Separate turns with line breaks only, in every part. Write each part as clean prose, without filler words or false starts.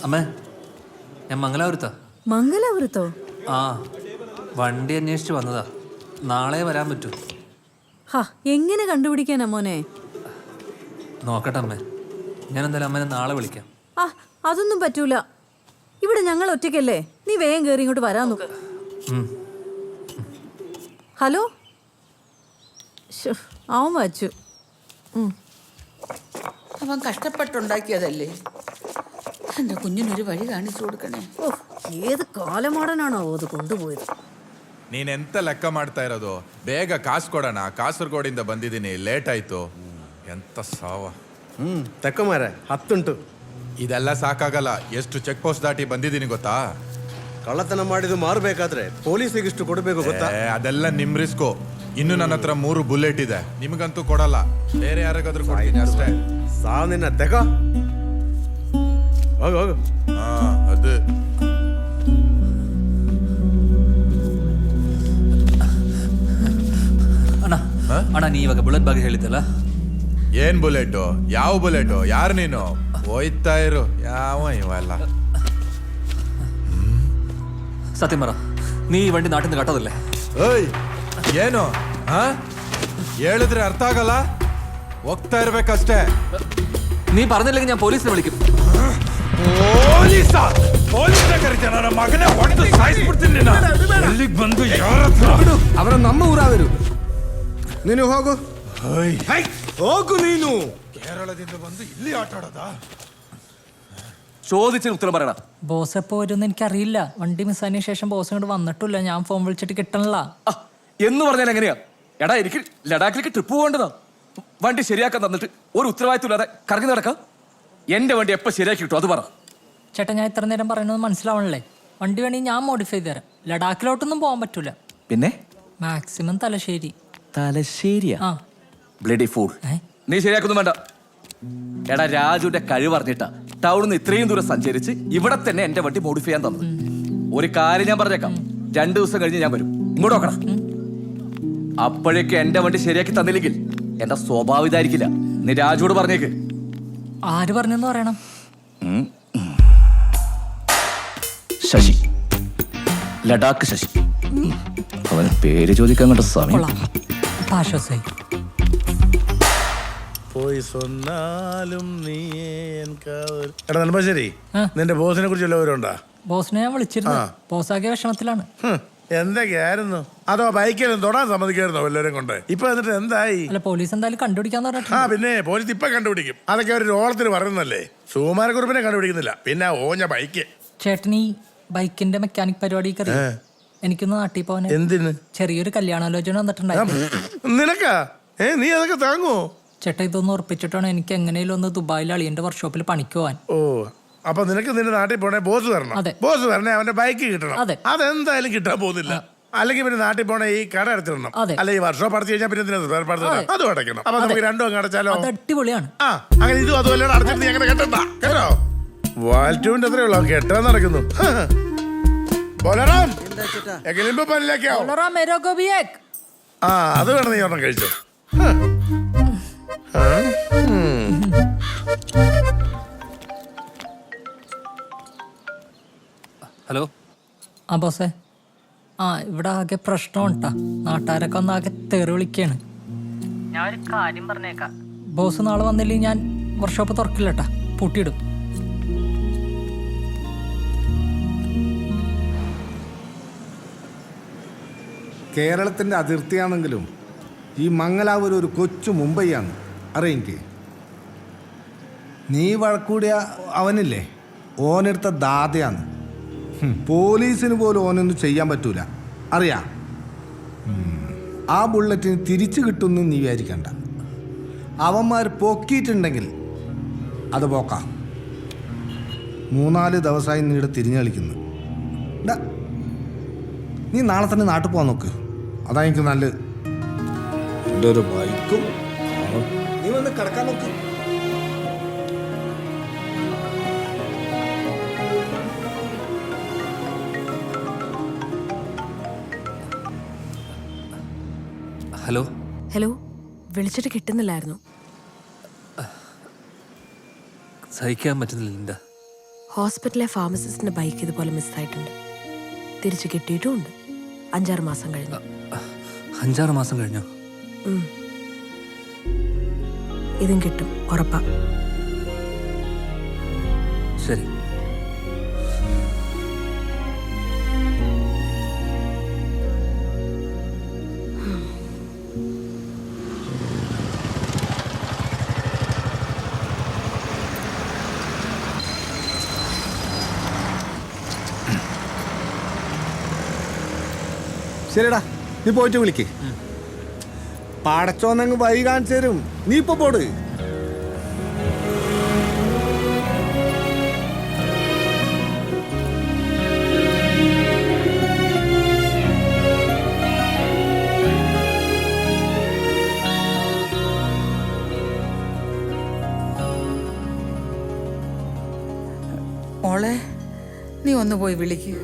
അമ്മേ, ഞാൻ മംഗലാപുരത്താ.
മംഗലാപുരത്തോ?
ആ, വണ്ടി അന്വേഷിച്ച് വന്നതാ. നാളെ വരാൻ പറ്റൂ?
ഹാ, എങ്ങനെ കണ്ടുപിടിക്കാനാ മോനെ?
നോക്കട്ടെ അമ്മേ, ഞാൻ എന്തായാലും അമ്മേനെ നാളെ വിളിക്കാം.
ആ, അതൊന്നും പറ്റൂല. ഇവിടെ ഞങ്ങൾ ഒറ്റയ്ക്കല്ലേ. നീ വേഗം കയറി ഇങ്ങോട്ട് വരാൻ നോക്ക്. ഹലോ, അവൻ വച്ചു.
അവൻ കഷ്ടപ്പെട്ടുണ്ടാക്കിയതല്ലേ. എൻ്റെ കുഞ്ഞിനൊരു വഴി കാണിച്ചു കൊടുക്കണേ.
ഓ, ഏത് ಕಾಲಮಾಡನಾണോ ಅದು ಕೊಂಡುപോയത്?
ನೀನೆಂತ ಲೆಕ್ಕ ಮಾಡ್ತಾ ಇರೋದು? ಬೇಗ ಕಾಸು ಕೊಡೋಣ. ಕಾಸರಗೋಡಿಂದ ಬಂದಿದ್ದೀನಿ, ಲೇಟ್ ಆಯ್ತು. ಎಂತ ಸಾವ.
ತಕ್ಕಮಾರೆ 10 ಉಂಟು.
ಇದೆಲ್ಲ ಸಾಕಾಗಲ್ಲ. ಎಷ್ಟು ಚೆಕ್ ಪೋಸ್ಟ್ ದಾಟಿ ಬಂದಿದ್ದೀನಿ ಗೊತ್ತಾ?
ಕಳ್ಳತನ ಮಾಡಿದ್ದು ಮಾರಬೇಕಾದ್ರೆ ಪೊಲೀಸಿಗೆ ಇಷ್ಟು ಕೊಡಬೇಕು ಗೊತ್ತಾ?
ಅದೆಲ್ಲ ನಿಮ್ ರಿಸ್ಕು. ಇನ್ನು ನನ್ನ ಹತ್ರ 3 ಬುಲೆಟ್ ಇದೆ. ನಿಮಗಂತೂ ಕೊಡಲ್ಲ, ಬೇರೆ ಯಾರಿಗಾದ್ರೂ ಕೊಡ್ತೀನಿ ಅಷ್ಟೇ.
ಸಾವು ನಿನ್ನ ತೆಗ. ಹೋಗು ಹೋಗು.
ಹಾ, ಅದು
ಅಣ್ಣ ಅಣ್ಣ, ನೀ ಇವಾಗ ಬುಲೆಟ್ ಬಗ್ಗೆ ಹೇಳಿದ್ದಲ್ಲ,
ಏನ್ ಬುಲೆಟು? ಯಾವ ಬುಲೆಟು? ಯಾರು ನೀನು? ಹೋಯ್ತಾ ಇರು. ಯಾವ ಇವೆಲ್ಲ
സത്യം പറ, നീ ഈ വണ്ടി നാട്ടിൽ നിന്ന് കട്ടതല്ലേ?
ಏಯ್, ಏನು ಹೇಳಿದ್ರೆ ಅರ್ಥ ಆಗಲ್ಲ. ಹೋಗ್ತಾ ಇರ್ಬೇಕಷ್ಟೇ.
നീ പറഞ്ഞില്ലെങ്കിൽ ഞാൻ പോലീസിനെ വിളിക്കും.
ಅವರ ನಮ್ಮ ಊರಾದರು. ನೀನು ಹೋಗು ಹೋಗು. ನೀನು
കേരളದಿಂದ ಬಂದು ಇಲ್ಲಿ ಆಟ ಆಡೋದಾ?
ചോദിച്ചതിന് ഉത്തരം പറയണ.
ബോസ് എപ്പോ വരുമെന്ന് എനിക്കറിയില്ല. വണ്ടി മിസ്സായതിനു ശേഷം ബോസ് ഇങ്ങോട്ട് വന്നിട്ടില്ല. ഞാൻ ഫോൺ വിളിച്ചിട്ട് കിട്ടണില്ല.
എന്ന് പറഞ്ഞാൽ എങ്ങനെയാ? എടാ, എനിക്ക് ലഡാക്കിലേക്ക് ട്രിപ്പ് പോകേണ്ടതാ. വണ്ടി ശരിയാക്കാൻ തന്നിട്ട് ഒരു ഉത്തരവാദിത്വം ഇല്ലാതെ കറങ്ങി നടക്കാം. എന്റെ വണ്ടി എപ്പോ ശരിയാക്കി കിട്ടും അത് പറ.
ചേട്ടാ, ഞാൻ ഇത്ര നേരം പറയുന്നത് മനസ്സിലാവണല്ലേ? വണ്ടി വേണമെങ്കിൽ ഞാൻ മോഡിഫൈ ചെയ്ത് തരാം. ലഡാക്കിലോട്ടൊന്നും പോകാൻ പറ്റൂല.
പിന്നെ
മാക്സിമം തലശ്ശേരി.
തലശ്ശേരിയാ?
ആ,
ബ്ലഡി ഫൂൾ. നീ ശരിയാക്കൊന്നും വേണ്ട. എടാ, രാജുവിന്റെ കഴിവ് അറിഞ്ഞിട്ടാ ടൗണിൽ നിന്ന് ഇത്രയും ദൂരം സഞ്ചരിച്ച് ഇവിടെ തന്നെ എന്റെ വണ്ടി മോഡിഫൈ ചെയ്യാൻ തന്നത്. ഒരു കാര്യം ഞാൻ പറഞ്ഞേക്കാം, 2 ദിവസം കഴിഞ്ഞ് ഞാൻ വരും. ഇങ്ങോട്ട് നോക്കണം. അപ്പോഴേക്ക് എന്റെ വണ്ടി ശരിയാക്കി തന്നില്ലെങ്കിൽ എന്റെ സ്വഭാവം ഇതായിരിക്കില്ല. നീ രാജുവോട് പറഞ്ഞേക്ക്.
ആര് പറഞ്ഞെന്ന് പറയണം?
ശശി, ലഡാക്ക് ശശി. അവന് പേര് ചോദിക്കാൻ കണ്ട സമയം.
കൊള്ളാം, ആശ്വാസായി.
പോയി സൊന്നാലും നീ എടാ നെടുമ്പാശ്ശേരി, നിന്റെ ബോസിനെ കുറിച്ച് വല്ലവരുണ്ടോ?
ബോസിനെ ഞാൻ വിളിച്ചിരുന്നു. ബോസാകെ വിഷമത്തിലാണ്.
എന്തൊക്കെയായിരുന്നു? അതോ ബൈക്കിലും തൊടാൻ സമ്മതിക്കായിരുന്നോ എല്ലാവരും കൊണ്ട്? ഇപ്പൊ എന്നിട്ട് എന്തായി?
അല്ല, പോലീസ് എന്തായാലും കണ്ടുപിടിക്കാന്ന് പറഞ്ഞിട്ടുണ്ട്.
പിന്നെ പോലീസ് ഇപ്പൊ കണ്ടുപിടിക്കും. അതൊക്കെ ഒരു ഓളത്തിന് പറയുന്നല്ലേ. സുകുമാരക്കുറിപ്പിനെ കണ്ടുപിടിക്കുന്നില്ല, പിന്നെ ഓഞ്ഞ ബൈക്ക്.
ചേട്ടൻ ഈ ബൈക്കിന്റെ മെക്കാനിക് പരിപാടി എനിക്കൊന്ന് നാട്ടിൽ പോവാൻ.
എന്തിന്?
ചെറിയൊരു കല്യാണാലോചന വന്നിട്ടുണ്ടായിരുന്നു.
നിനക്കാ? നീ അതൊക്കെ താങ്ങോ?
ചേട്ടാ, ഇതൊന്ന് ഉറപ്പിച്ചിട്ടാണ് എനിക്ക് എങ്ങനെയും ഒന്ന് ദുബായിൽ അളിയന്റെ വർക്ക്ഷോപ്പിൽ പണിക്ക് പോവാൻ.
ഓ, അപ്പൊ നിനക്ക് നിന്റെ നാട്ടിൽ പോണേ ബോസ് തരണം.
അതെ.
ബോസ് തരണേ അവന്റെ ബൈക്ക് കിട്ടണം.
അതെ.
അതെന്തായാലും കിട്ടാൻ പോകുന്നില്ല. അല്ലെങ്കിൽ പിന്നെ നാട്ടിൽ പോണേ ഈ കട അടച്ചിടണം.
അതെ.
അല്ലെ ഈ വർഷം അടച്ചു കഴിഞ്ഞാൽ പിന്നെ അതും അടയ്ക്കണം. അപ്പൊ നമുക്ക് രണ്ടും അങ്ങ് അടച്ചാലോ?
അത് അടിപൊളിയാണ്.
ആ, അങ്ങനെ ഇതും അതുമല്ല അടച്ചിട്ട് നീ അങ്ങനെ കെട്ടണ്ട കേട്ടോ. വാൽറ്റൂവിന്റെ എത്രയേ ഉള്ളൂ കെട്ടാൻ നടക്കുന്നു. ബോലറാം, എങ്കിലും പല്ലിലേക്കാവോ? ആ, അത് വേണം നീ ഒരെണ്ണം കഴിച്ചോ.
ഹലോ.
ആ ബോസേ, ഇവിടെ ആകെ പ്രശ്നമുണ്ടാ. നാട്ടുകാരൊക്കെ ഒന്ന് ആകെ തെറി വിളിക്കാണ്. ഞാൻ ഒരു കാര്യം പറഞ്ഞേക്കാം. ബോസ് നാളെ വന്നില്ലെങ്കിൽ ഞാൻ വർക്ക്ഷോപ്പ് തുറക്കില്ലട്ടാ, പൂട്ടിയിടും.
കേരളത്തിൻ്റെ അതിർത്തിയാണെങ്കിലും ഈ മംഗലാപുരം ഒരു കൊച്ചു മുംബൈയാണ്. അറിയെനിക്ക്. നീ വഴക്കൂടിയ അവനില്ലേ, ഓനെടുത്ത ദാതയാണ്. പോലീസിന് പോലും ഓനൊന്നും ചെയ്യാൻ പറ്റൂല, അറിയാം. ആ ബുള്ളറ്റിന് തിരിച്ചു കിട്ടുമെന്ന് നീ വിചാരിക്കണ്ട. അവന്മാർ പൊക്കിയിട്ടുണ്ടെങ്കിൽ അത് പോക്കാം. 3-4 ദിവസമായി നീടെ തിരിഞ്ഞു കളിക്കുന്നു. നീ നാളെ തന്നെ നാട്ടിൽ പോകാൻ നോക്ക്, അതാ എനിക്ക് നല്ലത്. എൻ്റെ ഒരു ബൈക്കും നീ വന്ന് കിടക്കാൻ നോക്ക്.
ഹലോ.
ഹലോ, വിളിച്ചിട്ട് കിട്ടുന്നില്ലായിരുന്നു.
സഹിക്കാൻ പറ്റുന്നില്ല ലിൻഡ.
ഹോസ്പിറ്റലിലെ ഫാർമസിസ്റ്റിന്റെ ബൈക്ക് ഇതുപോലെ മിസ്സായിട്ടുണ്ട്. തിരിച്ചു കിട്ടിയിട്ടുമുണ്ട്. 5-6 മാസം കഴിഞ്ഞു.
5-6 മാസം കഴിഞ്ഞോ?
ഇതും കിട്ടും, ഉറപ്പാ.
ശരി.
ശരിടാ, നീ പോയിട്ട് വിളിക്ക്. പടച്ചോന്നങ്ങ് വഴി കാണിച്ചു തരും. നീ ഇപ്പൊ പോട്.
മോളെ, നീ ഒന്ന് പോയി വിളിക്ക്.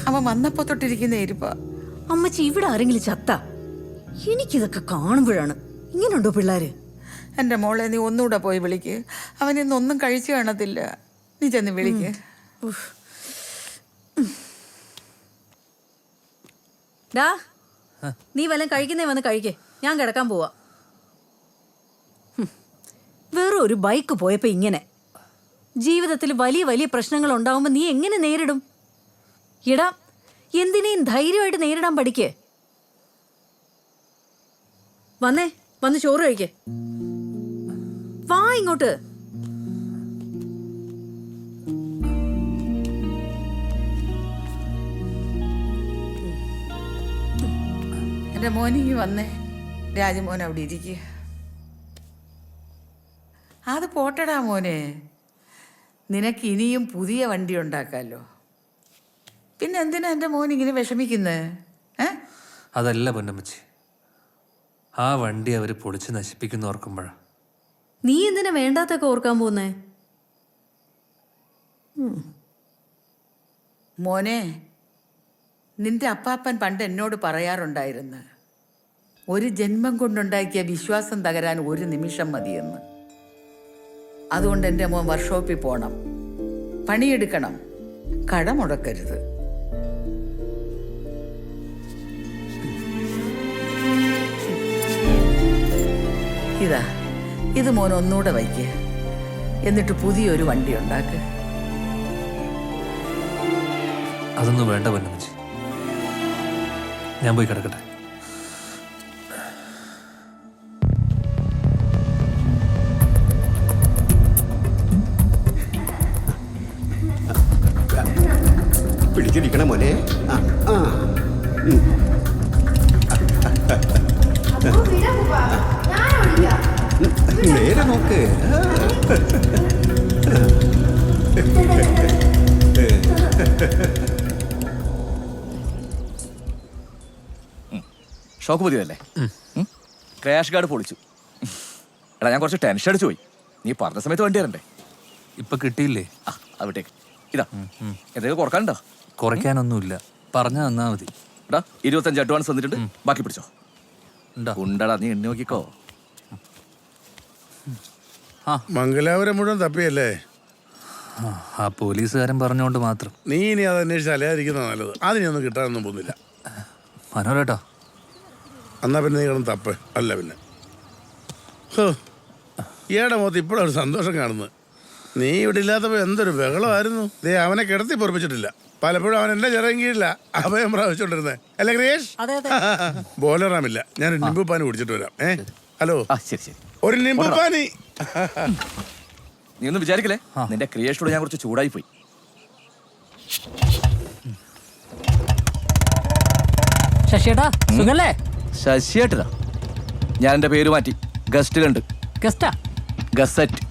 അവൻ വന്നപ്പോ തൊട്ടിരിക്കുന്ന ഇരിപ്പാ.
അമ്മച്ചി, ഇവിടെ ആരെങ്കിലും ചത്ത? എനിക്കിതൊക്കെ കാണുമ്പോഴാണ്. ഇങ്ങനെയുണ്ടോ പിള്ളേര്?
എൻ്റെ മോളെ, നീ ഒന്നുകൂടെ പോയി വിളിക്ക്. അവൻ ഇന്നൊന്നും കഴിച്ചു കാണത്തില്ല. നീ ചെന്ന് വിളിക്ക്.
ഡാ, നീ വല്ലതും കഴിക്കുന്നേ വന്ന് കഴിക്കേ. ഞാൻ കിടക്കാൻ പോവാ. വെറും ഒരു ബൈക്ക് പോയപ്പോ ഇങ്ങനെ. ജീവിതത്തിൽ വലിയ വലിയ പ്രശ്നങ്ങൾ ഉണ്ടാവുമ്പോ നീ എങ്ങനെ നേരിടും? ഇടാ, എന്തിനേയും ധൈര്യമായിട്ട് നേരിടാൻ പഠിക്കേ. വന്നേ, വന്ന് ചോറ് കഴിക്കേ. വാ ഇങ്ങോട്ട്.
എൻ്റെ മോനിങ്ങി വന്നേ. രാജമോൻ അവിടെ ഇരിക്കുക. അത് പോട്ടടാ മോനെ, നിനക്ക് ഇനിയും പുതിയ വണ്ടി ഉണ്ടാക്കാമല്ലോ. പിന്നെ എന്തിനാ എൻ്റെ മോൻ ഇങ്ങനെ വിഷമിക്കുന്നത്?
അതല്ല പൊന്നമ്മച്ചി, ആ വണ്ടി അവർ പൊളിച്ച് നശിപ്പിക്കുന്ന ഓർക്കുമ്പോഴാ.
നീ എന്തിനാ വേണ്ടാത്തൊക്കെ ഓർക്കാൻ പോന്നേ?
മോനെ, നിന്റെ അപ്പാപ്പൻ പണ്ട് എന്നോട് പറയാറുണ്ടായിരുന്നു, ഒരു ജന്മം കൊണ്ടുണ്ടാക്കിയ വിശ്വാസം തകരാൻ ഒരു നിമിഷം മതിയെന്ന്. അതുകൊണ്ട് എൻ്റെ മോൻ വർക്ക്ഷോപ്പിൽ പോകണം, പണിയെടുക്കണം, കട മുടക്കരുത്. ഇതാ, ഇത് മോൻ ഒന്നുകൂടെ വയ്ക്ക്. എന്നിട്ട് പുതിയൊരു വണ്ടി ഉണ്ടാക്ക്.
അതൊന്നും വേണ്ട പൊന്നമ്മച്ചി, ഞാൻ പോയി കിടക്കട്ടെ.
പിടിച്ചിരിക്കണ മോനെ. നേരെ നോക്ക്.
ഷോക്ക് പുതിയതല്ലേ? ക്രാഷ് ഗാർഡ് പൊളിച്ചു. എടാ, ഞാൻ കുറച്ച് ടെൻഷൻ അടിച്ചു പോയി. നീ പറഞ്ഞ സമയത്ത് വണ്ടി തരണ്ടേ?
ഇപ്പൊ കിട്ടിയില്ലേ?
അത് വിട്ടേക്ക്. ഇതാ, എന്തെങ്കിലും കുറക്കാനുണ്ടോ?
കുറയ്ക്കാനൊന്നുമില്ല, പറഞ്ഞു തന്നാ മതി.
എടാ, 25 അഡ്വാൻസ് വന്നിട്ടുണ്ട്, ബാക്കി പിടിച്ചോ. ഉണ്ടടാ, നീ എണ്ണി നോക്കിക്കോ.
മംഗലാപുരം മുഴുവൻ തപ്പിയല്ലേ?
ആ പോലീസുകാരൻ പറഞ്ഞുകൊണ്ട് മാത്രം.
നീ ഇനി അത് അന്വേഷിച്ച് അലയാതിരിക്കുന്ന നല്ലത്. അതിനൊന്നും കിട്ടാനൊന്നും പോകുന്നില്ല.
മനോരേട്ടോ,
എന്നാ പിന്നെ നീ കിടന്ന് തപ്പ്. അല്ല പിന്നെ ഈയുടെ മുഖത്ത് ഇപ്പോഴൊരു സന്തോഷം കാണുന്നത്. നീ ഇവിടെ ഇല്ലാത്തപ്പോ എന്തൊരു ബഹളമായിരുന്നു. ദേ, അവനെ കിടത്തി പൊറപ്പിച്ചിട്ടില്ല. പലപ്പോഴും അവൻ എന്റെ ചെറിയ കീഴില്ല അഭയം പ്രാവശ്യമുണ്ടിരുന്നേ. അല്ലേ ക്രിയേഷ്? ബോലറാമില്ല, ഞാൻ നിമ്പുപ്പാനി കുടിച്ചിട്ട് വരാം. ഹലോ,
ശരി ശരി,
ഒരു നിമ്പുപ്പാനി.
നീ ഒന്നും വിചാരിക്കലേ, നിന്റെ ക്രിയേഷനോട് ഞാൻ കുറച്ച് ചൂടായി പോയി.
ശശിയേട്ടാ, സുഖല്ലേ?
ശശിയേട്ടനാ? ഞാൻ എന്റെ പേര് മാറ്റി, ഗസ്റ്റിലുണ്ട്.
ഗസ്റ്റാ?
ഗസറ്റ്.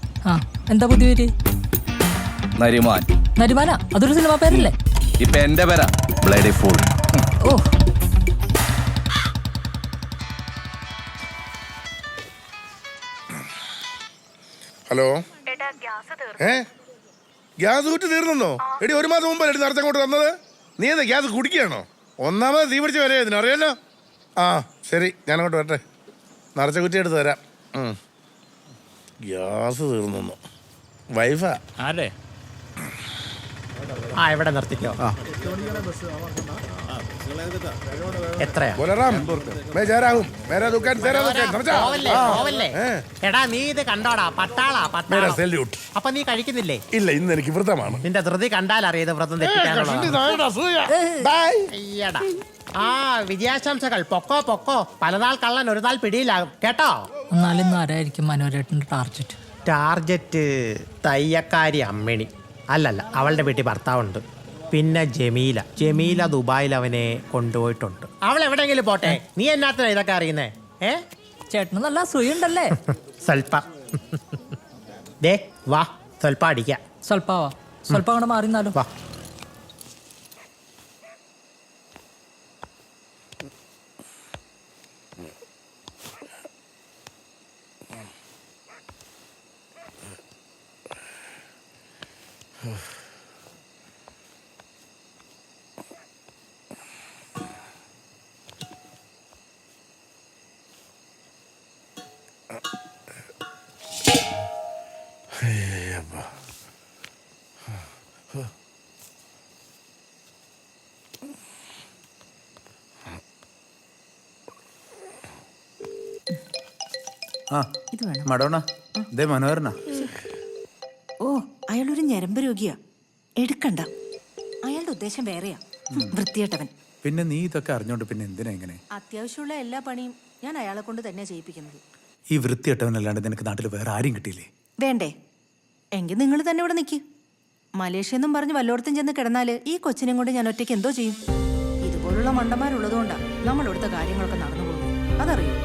എന്താ പുതിയ പേര്?
നരിമാൻ.
നരിമാന? അതൊരു സിനിമ പേരല്ലേ?
ഇപ്പൊ എന്റെ പേരാ, ബ്ലഡി ഫൂൾ.
ഓ,
ഹലോ. ഗ്യാസ് കുറ്റി തീർന്നോ? എടി, 1 മാസം മുമ്പ് എടി നിറച്ചങ്ങോട്ട് തന്നത്. നീ എന്താ ഗ്യാസ് കുടിക്കുകയാണോ? ഒന്നാമത് തീ പിടിച്ച് വരെ ഇതിനറിയാലോ. ശരി, ഞാനങ്ങോട്ട് വരട്ടെ. നിറച്ച കുറ്റി എടുത്ത് തരാം. ഗ്യാസ് തീർന്നു. വൈഫാ?
ആരെ? ആ ഇവിടെ നിർത്തിക്കോ. എത്രയാ?
ബോലറാം मैं जा रहा हूं मेरा दुकान तेरा दुकान समझा
പോവല്ലേ, പോവല്ലേ. എടാ നീ ഇത് കണ്ടോടാ, പട്ടാളാ
मेरा
പട്ടാളം.
सैल्यूट
അപ്പൊ നീ കഴിക്കുന്നില്ലേ?
ഇല്ല ഇന്ന് എനിക്ക് വ്രതമാണ്
നിന്റെ ധൃതി കണ്ടാൽ അറിയത് വ്രതം തെറ്റിക്കാനുള്ള.
ബൈ
അയ്യടാ. ആ വിജയാശംസകൾ. പൊക്കോ പൊക്കോ. പലനാൾ കള്ളൻ ഒരു നാൾ പിടിയിലാകും കേട്ടോ.
എന്നാലും ഇന്ന് ആരായിരിക്കും മനോരേട്ടൻ്റെ ടാർജറ്റ്?
ടാർജറ്റ് തയ്യക്കാരി അമ്മിണി. അല്ലല്ല, അവളുടെ വീട്ടിൽ ഭർത്താവുണ്ട്. പിന്നെ ജമീല. ജമീല ദുബായിൽ അവനെ കൊണ്ടുപോയിട്ടുണ്ട്. അവൾ എവിടെയെങ്കിലും പോട്ടെ, നീ എന്നാത്തിനാ ഇതൊക്കെ അറിയുന്നേ?
ചേട്ടന് നല്ല അസൂയുണ്ടല്ലേ?
സ്വൽപ്പ. ദേ വാ, സ്വൽപ്പ അടിക്കാം.
സ്വൽപ്പാവാ, സ്വൽപ്പം അങ്ങോട്ട് മാറിന്നാലും.
വാ.
ആ മഡോണ ദേ മനോഹരനാ.
ഓ, അയാളൊരു ഞരമ്പ് രോഗിയാ. എടുക്കണ്ട. അയാളുടെ ഉദ്ദേശം വേറെയാ. വൃത്തിയേട്ടവൻ.
പിന്നെ നീ ഇതൊക്കെ അറിഞ്ഞോണ്ട് പിന്നെ എന്തിനാ ഇങ്ങനെ?
അത്യാവശ്യമുള്ള എല്ലാ പണിയും ഞാൻ അയാളെ കൊണ്ട് തന്നെ ചെയ്യിപ്പിക്കുന്നത്.
ഈ വൃത്തിയിട്ടവനല്ലാണ്ട് നിനക്ക് നാട്ടിൽ വേറെ ആരും കിട്ടിയില്ലേ?
വേണ്ടേ? എങ്കിൽ നിങ്ങൾ തന്നെ ഇവിടെ നിൽക്കി. മലേഷ്യ എന്നും പറഞ്ഞ് വല്ലോടത്തും ചെന്ന് കിടന്നാല് ഈ കൊച്ചിനെ കൊണ്ട് ഞാൻ ഒറ്റയ്ക്ക് എന്തോ ചെയ്യും? ഇതുപോലുള്ള മണ്ടന്മാരുള്ളതുകൊണ്ടാണ് നമ്മളിവിടുത്തെ കാര്യങ്ങളൊക്കെ നടന്നു പോകുന്നത്. അതറിയോ?